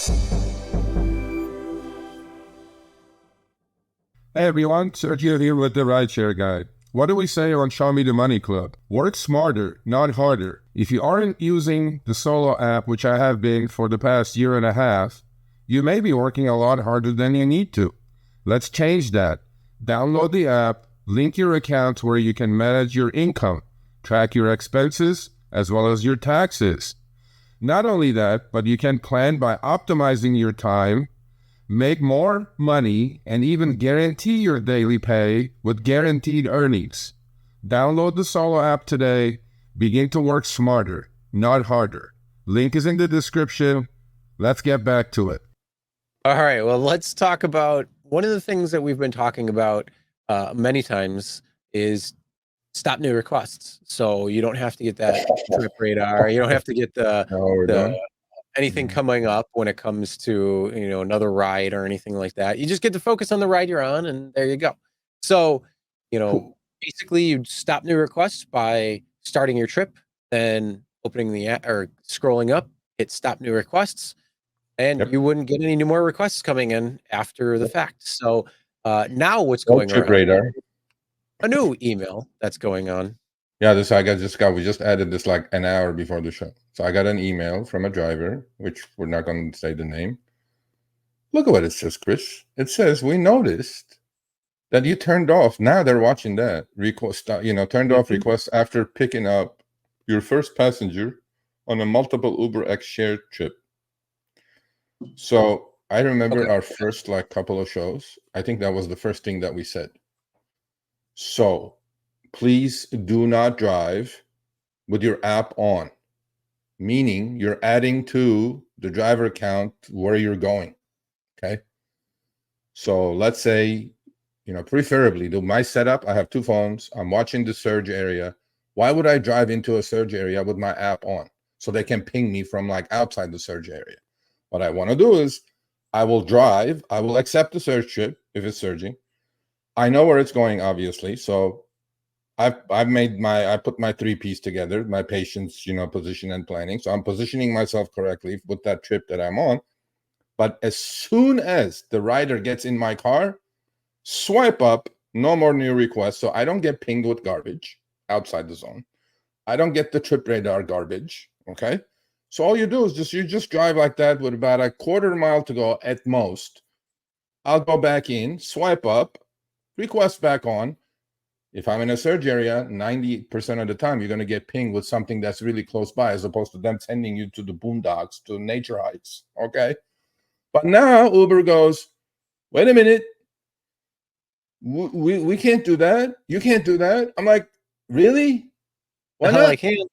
Hey everyone, Sergio here with the Rideshare Guy. What do we say on Show Me the Money Club? Work smarter, not harder. If you aren't using the Solo app, which I have been for the past year and a half, you may be working a lot harder than you need to. Let's change that. Download the app, link your account where you can manage your income, track your expenses, as well as your taxes. Not only that, but you can plan by optimizing your time, make more money, and even guarantee your daily pay with guaranteed earnings. Download the Solo app today. Begin to work smarter, not harder. Link is in the description. Let's get back to it. All right, well, let's talk about one of the things that we've been talking about many times is stop new requests. So you don't have to get that trip radar. You don't have to get anything coming up when it comes to, another ride or anything like that. You just get to focus on the ride you're on, and there you go. So, basically you stop new requests by starting your trip, then opening the app or scrolling up, hit stop new requests, and you wouldn't get any more requests coming in after the fact. So now what's going on? Radar. A new email that's going on. Yeah, we just added this like an hour before the show. So I got an email from a driver, which we're not going to say the name. Look at what it says, Chris. It says, we noticed that you turned off. Now they're watching that request, turned off requests after picking up your first passenger on a multiple UberX shared trip. So I remember our first couple of shows. I think that was the first thing that we said. So please do not drive with your app on, meaning you're adding to the driver account where you're going. Okay. So let's say, preferably my setup, I have two phones. I'm watching the surge area. Why would I drive into a surge area with my app on? So they can ping me from outside the surge area. What I want to do is I will drive. I will accept the surge trip if it's surging. I know where it's going, obviously. So I put my 3 P's together, my patience, position and planning. So I'm positioning myself correctly with that trip that I'm on. But as soon as the rider gets in my car, swipe up, no more new requests. So I don't get pinged with garbage outside the zone. I don't get the trip radar garbage. Okay. So all you do is you just drive like that with about a quarter mile to go at most. I'll go back in, swipe up, request back on. If I'm in a surge area, 90% of the time, you're going to get pinged with something that's really close by, as opposed to them sending you to the boondocks, to nature heights. Okay. But now Uber goes, wait a minute. We can't do that. You can't do that. I'm like, really? Why not? I can't.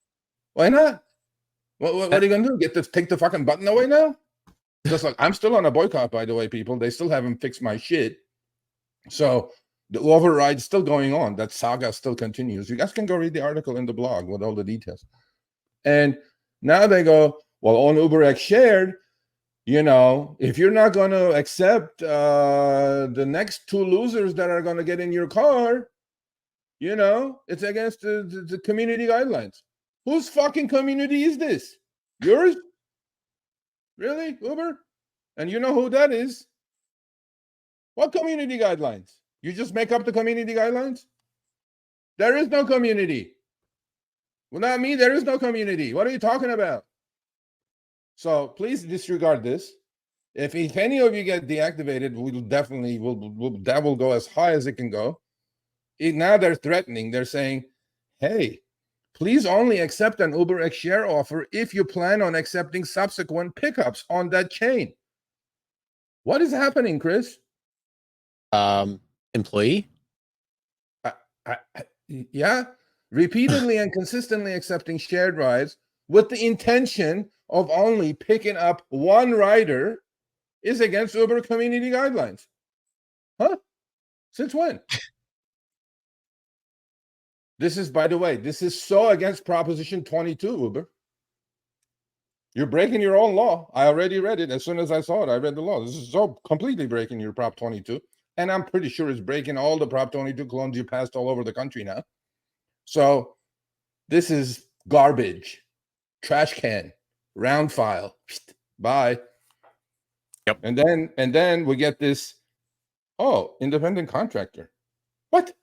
Why not? What are you going to do? Take the fucking button away now? Just I'm still on a boycott, by the way, people. They still haven't fixed my shit. So the override's still going on. That saga still continues. You guys can go read the article in the blog with all the details. And now they go, well, on UberX shared, if you're not going to accept the next 2 losers that are going to get in your car, it's against the community guidelines. Whose fucking community is this? Yours? Really, Uber? And you know who that is? What community guidelines? You just make up the community guidelines? There is no community. Well, not me. There is no community. What are you talking about? So please disregard this. If any of you get deactivated, we'll definitely that will go as high as it can go. Now they're threatening. They're saying, hey, please only accept an UberX share offer if you plan on accepting subsequent pickups on that chain. What is happening, Chris? Employee? Yeah. Repeatedly and consistently accepting shared rides with the intention of only picking up one rider is against Uber community guidelines. Huh? Since when? This is, by the way, this is so against Proposition 22, Uber. You're breaking your own law. I already read it. As soon as I saw it, I read the law. This is so completely breaking your Prop 22. And I'm pretty sure it's breaking all the Prop 22 clones you passed all over the country now. So this is garbage. Trash can. Round file. Bye. Yep. And then we get this, oh, independent contractor. What?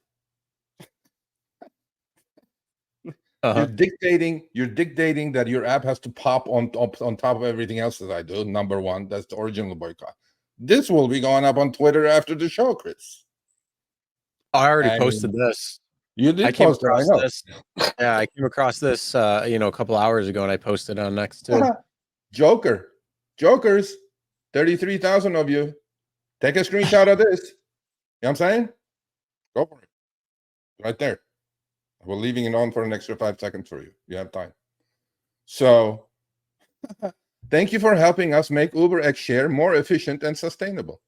Uh-huh. You're dictating that your app has to pop on top of everything else that I do. Number one, that's the original boycott. This will be going up on Twitter after the show, Chris. I already posted this. You did post it, I know. This. Yeah, I came across this a couple hours ago, and I posted on Next too. Jokers, 33,000 of you. Take a screenshot of this. You know what I'm saying? Go for it. Right there. We're leaving it on for an extra 5 seconds for you. You have time. So thank you for helping us make Uber X Share more efficient and sustainable.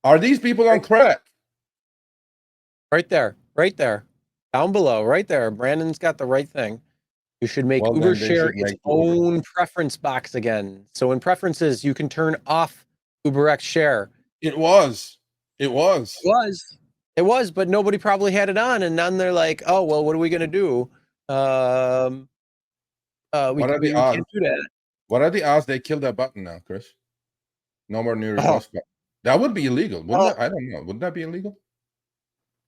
Are these people on crack? Right there. Down below, right there. Brandon's got the right thing. You should make Uber Share its own preference box again. So in preferences, you can turn off Uber X Share. It was, but nobody probably had it on, and then they're like, "Oh well, what are we gonna do? We can't do that." What are the odds they killed that button now, Chris? No more new request button. That would be illegal, wouldn't it? I don't know. Wouldn't that be illegal?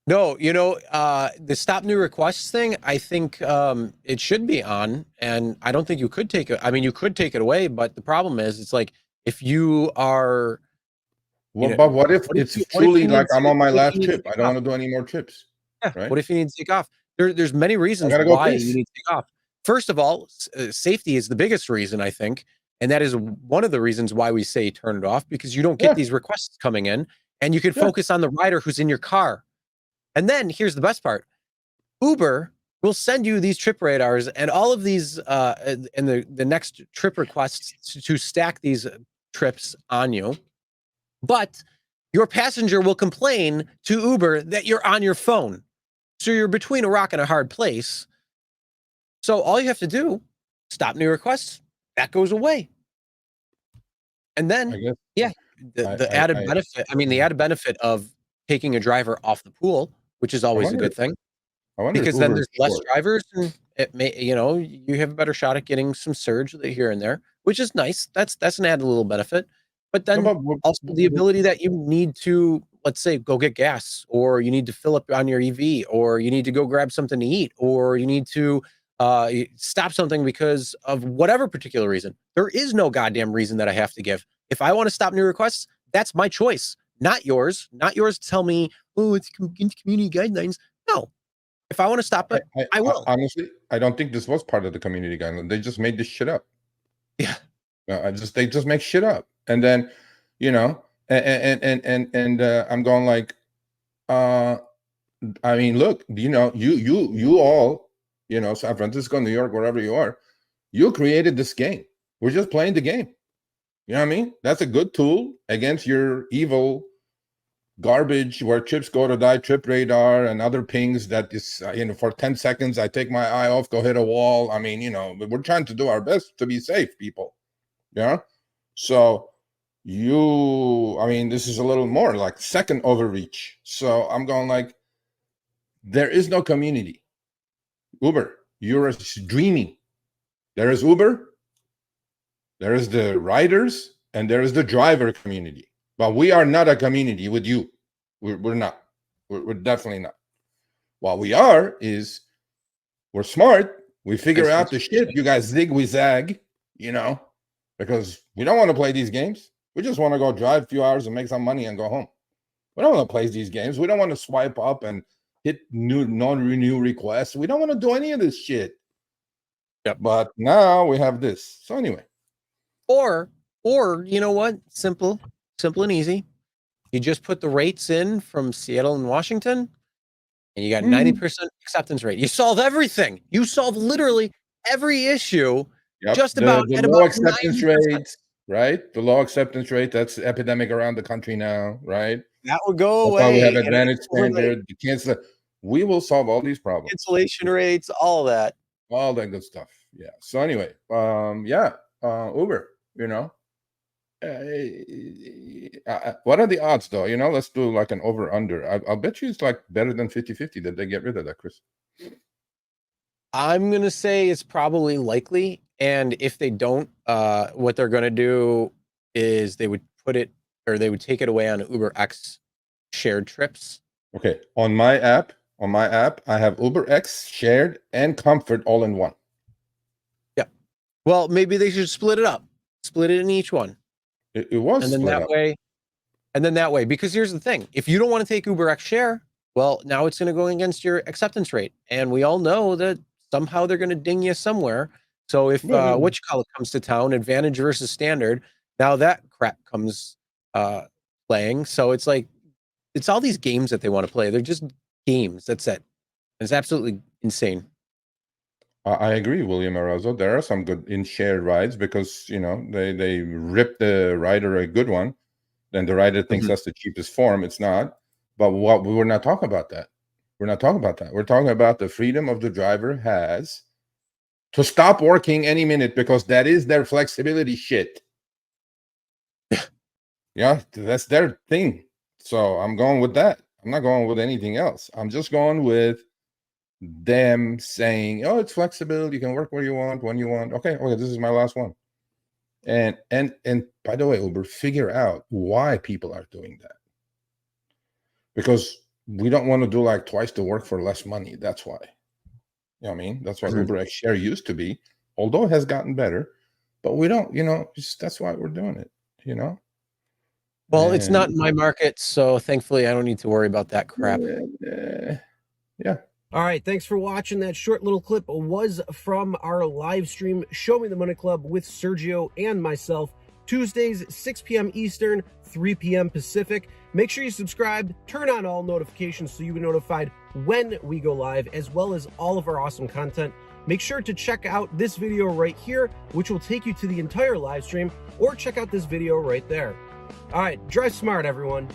No, the stop new requests thing, I think it should be on, and I don't think you could take it. I mean, you could take it away, but the problem is, it's like if you are. But what if it's truly like I'm on my last trip? I don't want to do any more trips. Yeah. Right? What if you need to take off? There's many reasons why you need to take off. First of all, safety is the biggest reason, I think. And that is one of the reasons why we say turn it off, because you don't get these requests coming in, and you can focus on the rider who's in your car. And then here's the best part. Uber will send you these trip radars and all of these and the next trip requests to stack these trips on you. But your passenger will complain to Uber that you're on your phone. So you're between a rock and a hard place. So all you have to do, stop new requests, that goes away. And then, the added benefit, the added benefit of taking a driver off the pool, which is always a good thing, because then there's less drivers, and it may, you have a better shot at getting some surge here and there, which is nice. That's an added little benefit. But then also the ability that you need to, let's say, go get gas, or you need to fill up on your EV, or you need to go grab something to eat, or you need to stop something because of whatever particular reason. There is no goddamn reason that I have to give. If I want to stop new requests, that's my choice, not yours. Not yours to tell me, oh, it's against community guidelines. No. If I want to stop it, I will. Honestly, I don't think this was part of the community guideline. They just made this shit up. Yeah. They just make shit up. And then, and I'm going like, look, you all, San Francisco, New York, wherever you are, you created this game. We're just playing the game. You know what I mean? That's a good tool against your evil garbage where trips go to die, trip radar and other pings that is, for 10 seconds, I take my eye off, go hit a wall. We're trying to do our best to be safe, people. Yeah. So this is a little more like second overreach. So I'm going like, there is no community. Uber, you're dreaming. There is Uber, there is the riders, and there is the driver community. But we are not a community with you. We're not. We're definitely not. What we are is we're smart. We figure out the shit. You guys zig, we zag, because we don't want to play these games. We just want to go drive a few hours and make some money and go home. We don't want to play these games. We don't want to swipe up and hit non-renew requests. We don't want to do any of this shit. Yep. But now we have this. So anyway. Or you know what? Simple and easy. You just put the rates in from Seattle and Washington, and you got 90% acceptance rate. You solve everything. You solve literally every issue. Yep. Just about the low acceptance 90%. Rate, right? The low acceptance rate, that's epidemic around the country now, right? That would go away. That's why we have advantage standard. We will solve all these problems. Cancellation rates, all that. All that good stuff. Yeah. So anyway, Uber, what are the odds though? Let's do like an over under. I'll bet you it's like better than 50-50 that they get rid of that, Chris. I'm going to say it's probably likely. And if they don't, what they're going to do is they would put it, or they would take it away on UberX shared trips. Okay, on my app, I have UberX, shared, and comfort all in one. Yeah. Well, maybe they should split it up, split it in each one. It was And then split that up. way, because here's the thing. If you don't want to take UberX share, well, now it's going to go against your acceptance rate. And we all know that somehow they're going to ding you somewhere. So if what you call it comes to town, advantage versus standard, now that crap comes playing. So it's like, it's all these games that they want to play. They're just games. That's it. It's absolutely insane. I agree, William Arozzo. There are some good in shared rides because, you know, they rip the rider a good one. Then the rider thinks that's the cheapest form. It's not. But we're not talking about that. We're not talking about that. We're talking about the freedom of the driver has to stop working any minute because that is their flexibility shit. Yeah, that's their thing. So I'm going with that. I'm not going with anything else. I'm just going with them saying, oh, it's flexible. You can work where you want, when you want. Okay, this is my last one. And by the way, Uber, figure out why people are doing that. Because we don't want to do like twice the work for less money. That's why. You know what I mean? That's what UberX Share used to be, although it has gotten better. But we don't, you know, that's why we're doing it, you know? Well, it's not in my market, so thankfully I don't need to worry about that crap. Yeah. All right, thanks for watching. That short little clip was from our live stream, Show Me the Money Club with Sergio and myself, Tuesdays, 6 p.m. Eastern, 3 p.m. Pacific. Make sure you subscribe, turn on all notifications so you'll be notified when we go live, as well as all of our awesome content. Make sure to check out this video right here, which will take you to the entire live stream, or check out this video right there. All right, drive smart, everyone.